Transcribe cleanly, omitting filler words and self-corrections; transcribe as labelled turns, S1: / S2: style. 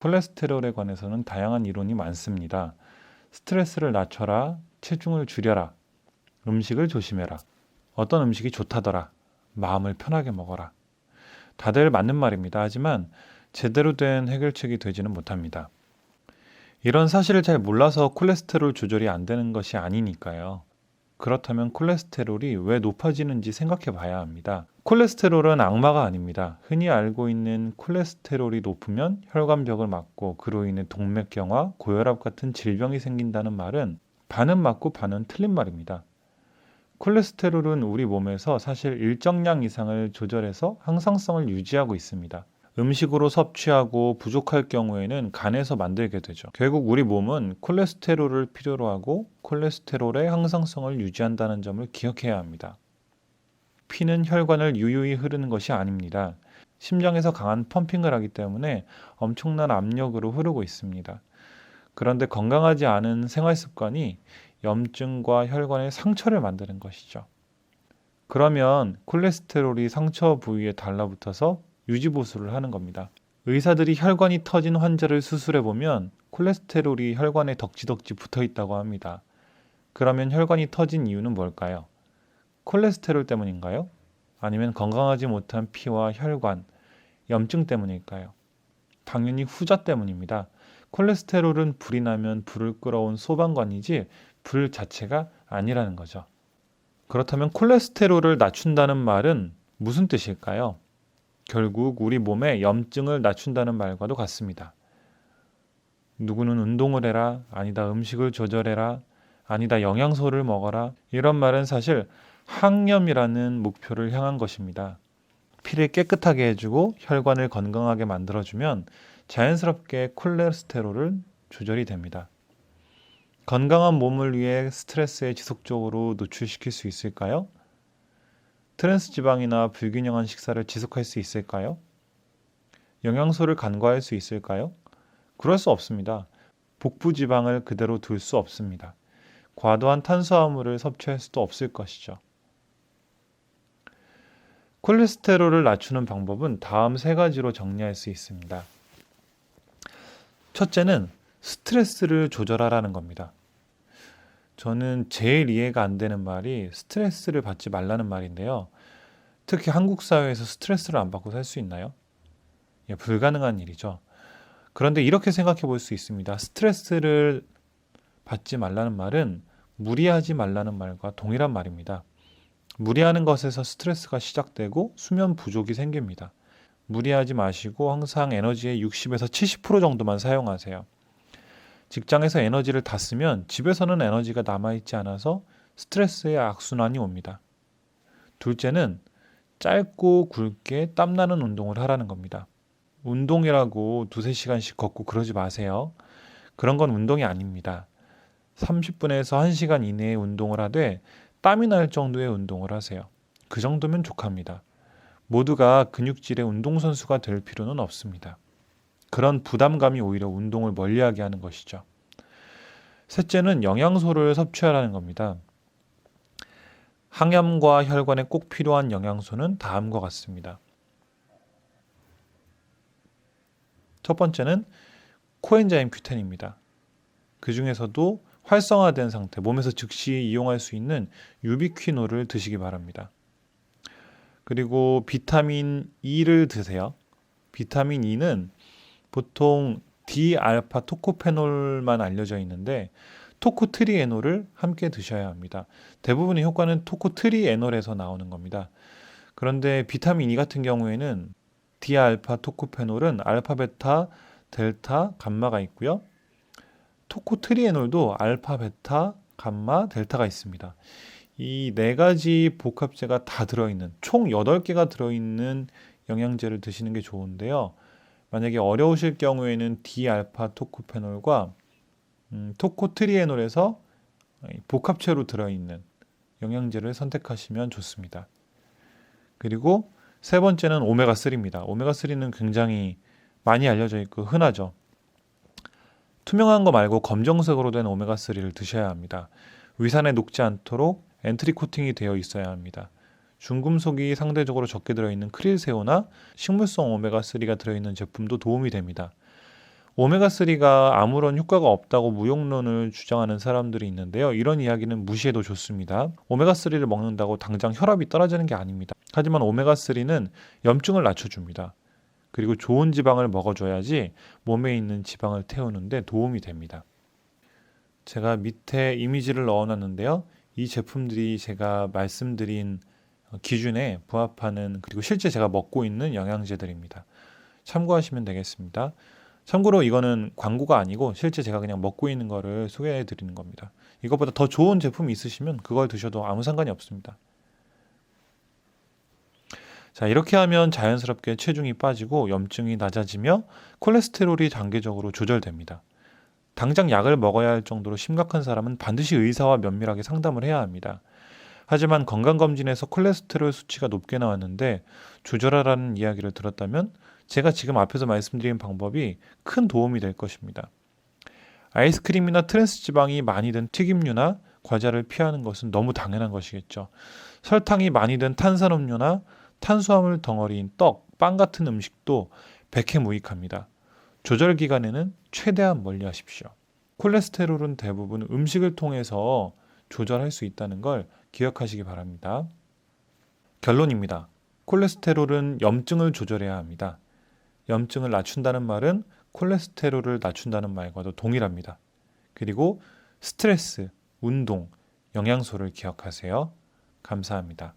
S1: 콜레스테롤에 관해서는 다양한 이론이 많습니다. 스트레스를 낮춰라, 체중을 줄여라, 음식을 조심해라, 어떤 음식이 좋다더라, 마음을 편하게 먹어라. 다들 맞는 말입니다. 하지만 제대로 된 해결책이 되지는 못합니다. 이런 사실을 잘 몰라서 콜레스테롤 조절이 안 되는 것이 아니니까요. 그렇다면 콜레스테롤이 왜 높아지는지 생각해 봐야 합니다. 콜레스테롤은 악마가 아닙니다. 흔히 알고 있는 콜레스테롤이 높으면 혈관벽을 막고 그로 인해 동맥경화, 고혈압 같은 질병이 생긴다는 말은 반은 맞고 반은 틀린 말입니다. 콜레스테롤은 우리 몸에서 사실 일정량 이상을 조절해서 항상성을 유지하고 있습니다. 음식으로 섭취하고 부족할 경우에는 간에서 만들게 되죠. 결국 우리 몸은 콜레스테롤을 필요로 하고 콜레스테롤의 항상성을 유지한다는 점을 기억해야 합니다. 피는 혈관을 유유히 흐르는 것이 아닙니다. 심장에서 강한 펌핑을 하기 때문에 엄청난 압력으로 흐르고 있습니다. 그런데 건강하지 않은 생활 습관이 염증과 혈관의 상처를 만드는 것이죠. 그러면 콜레스테롤이 상처 부위에 달라붙어서 유지보수를 하는 겁니다. 의사들이 혈관이 터진 환자를 수술해 보면 콜레스테롤이 혈관에 덕지덕지 붙어 있다고 합니다. 그러면 혈관이 터진 이유는 뭘까요? 콜레스테롤 때문인가요? 아니면 건강하지 못한 피와 혈관, 염증 때문일까요? 당연히 후자 때문입니다. 콜레스테롤은 불이 나면 불을 끌어온 소방관이지 불 자체가 아니라는 거죠. 그렇다면 콜레스테롤을 낮춘다는 말은 무슨 뜻일까요? 결국 우리 몸의 염증을 낮춘다는 말과도 같습니다. 누구는 운동을 해라, 아니다 음식을 조절해라, 아니다 영양소를 먹어라, 이런 말은 사실 항염이라는 목표를 향한 것입니다. 피를 깨끗하게 해주고 혈관을 건강하게 만들어주면 자연스럽게 콜레스테롤은 조절이 됩니다. 건강한 몸을 위해 스트레스에 지속적으로 노출시킬 수 있을까요? 트랜스 지방이나 불균형한 식사를 지속할 수 있을까요? 영양소를 간과할 수 있을까요? 그럴 수 없습니다. 복부 지방을 그대로 둘 수 없습니다. 과도한 탄수화물을 섭취할 수도 없을 것이죠. 콜레스테롤을 낮추는 방법은 다음 세 가지로 정리할 수 있습니다. 첫째는 스트레스를 조절하라는 겁니다. 저는 제일 이해가 안 되는 말이 스트레스를 받지 말라는 말인데요. 특히 한국 사회에서 스트레스를 안 받고 살 수 있나요? 예, 불가능한 일이죠. 그런데 이렇게 생각해 볼 수 있습니다. 스트레스를 받지 말라는 말은 무리하지 말라는 말과 동일한 말입니다. 무리하는 것에서 스트레스가 시작되고 수면 부족이 생깁니다. 무리하지 마시고 항상 에너지의 60에서 70% 정도만 사용하세요. 직장에서 에너지를 다 쓰면 집에서는 에너지가 남아있지 않아서 스트레스의 악순환이 옵니다. 둘째는 짧고 굵게 땀나는 운동을 하라는 겁니다. 운동이라고 2-3시간씩 걷고 그러지 마세요. 그런 건 운동이 아닙니다. 30분에서 1시간 이내에 운동을 하되 땀이 날 정도의 운동을 하세요. 그 정도면 족합니다. 모두가 근육질의 운동선수가 될 필요는 없습니다. 그런 부담감이 오히려 운동을 멀리하게 하는 것이죠. 셋째는 영양소를 섭취하라는 겁니다. 항염과 혈관에 꼭 필요한 영양소는 다음과 같습니다. 첫 번째는 코엔자임 Q10입니다. 그 중에서도 활성화된 상태, 몸에서 즉시 이용할 수 있는 유비퀴놀을 드시기 바랍니다. 그리고 비타민 E를 드세요. 비타민 E는 보통 D알파 토코페놀만 알려져 있는데 토코트리에놀을 함께 드셔야 합니다. 대부분의 효과는 토코트리에놀에서 나오는 겁니다. 그런데 비타민 E 같은 경우에는 D알파 토코페놀은 알파, 베타, 델타, 감마가 있고요. 토코트리에놀도 알파, 베타, 감마, 델타가 있습니다. 이 네 가지 복합제가 다 들어있는 총 8개가 들어있는 영양제를 드시는 게 좋은데요. 만약에 어려우실 경우에는 D알파 토코페놀과 토코트리에놀에서 복합체로 들어있는 영양제를 선택하시면 좋습니다. 그리고 세 번째는 오메가3입니다. 오메가3는 굉장히 많이 알려져 있고 흔하죠. 투명한 거 말고 검정색으로 된 오메가3를 드셔야 합니다. 위산에 녹지 않도록 엔트리 코팅이 되어 있어야 합니다. 중금속이 상대적으로 적게 들어있는 크릴세오나 식물성 오메가3가 들어있는 제품도 도움이 됩니다. 오메가3가 아무런 효과가 없다고 무용론을 주장하는 사람들이 있는데요. 이런 이야기는 무시해도 좋습니다. 오메가3를 먹는다고 당장 혈압이 떨어지는 게 아닙니다. 하지만 오메가3는 염증을 낮춰줍니다. 그리고 좋은 지방을 먹어줘야지 몸에 있는 지방을 태우는데 도움이 됩니다. 제가 밑에 이미지를 넣어놨는데요. 이 제품들이 제가 말씀드린 기준에 부합하는, 그리고 실제 제가 먹고 있는 영양제들입니다. 참고하시면 되겠습니다. 참고로 이거는 광고가 아니고 실제 제가 그냥 먹고 있는 거를 소개해 드리는 겁니다. 이것보다 더 좋은 제품이 있으시면 그걸 드셔도 아무 상관이 없습니다. 자, 이렇게 하면 자연스럽게 체중이 빠지고 염증이 낮아지며 콜레스테롤이 단계적으로 조절됩니다. 당장 약을 먹어야 할 정도로 심각한 사람은 반드시 의사와 면밀하게 상담을 해야 합니다. 하지만 건강검진에서 콜레스테롤 수치가 높게 나왔는데 조절하라는 이야기를 들었다면 제가 지금 앞에서 말씀드린 방법이 큰 도움이 될 것입니다. 아이스크림이나 트랜스지방이 많이 든 튀김류나 과자를 피하는 것은 너무 당연한 것이겠죠. 설탕이 많이 든 탄산음료나 탄수화물 덩어리인 떡, 빵 같은 음식도 백해무익합니다. 조절 기간에는 최대한 멀리 하십시오. 콜레스테롤은 대부분 음식을 통해서 조절할 수 있다는 걸 기억하시기 바랍니다. 결론입니다. 콜레스테롤은 염증을 조절해야 합니다. 염증을 낮춘다는 말은 콜레스테롤을 낮춘다는 말과도 동일합니다. 그리고 스트레스, 운동, 영양소를 기억하세요. 감사합니다.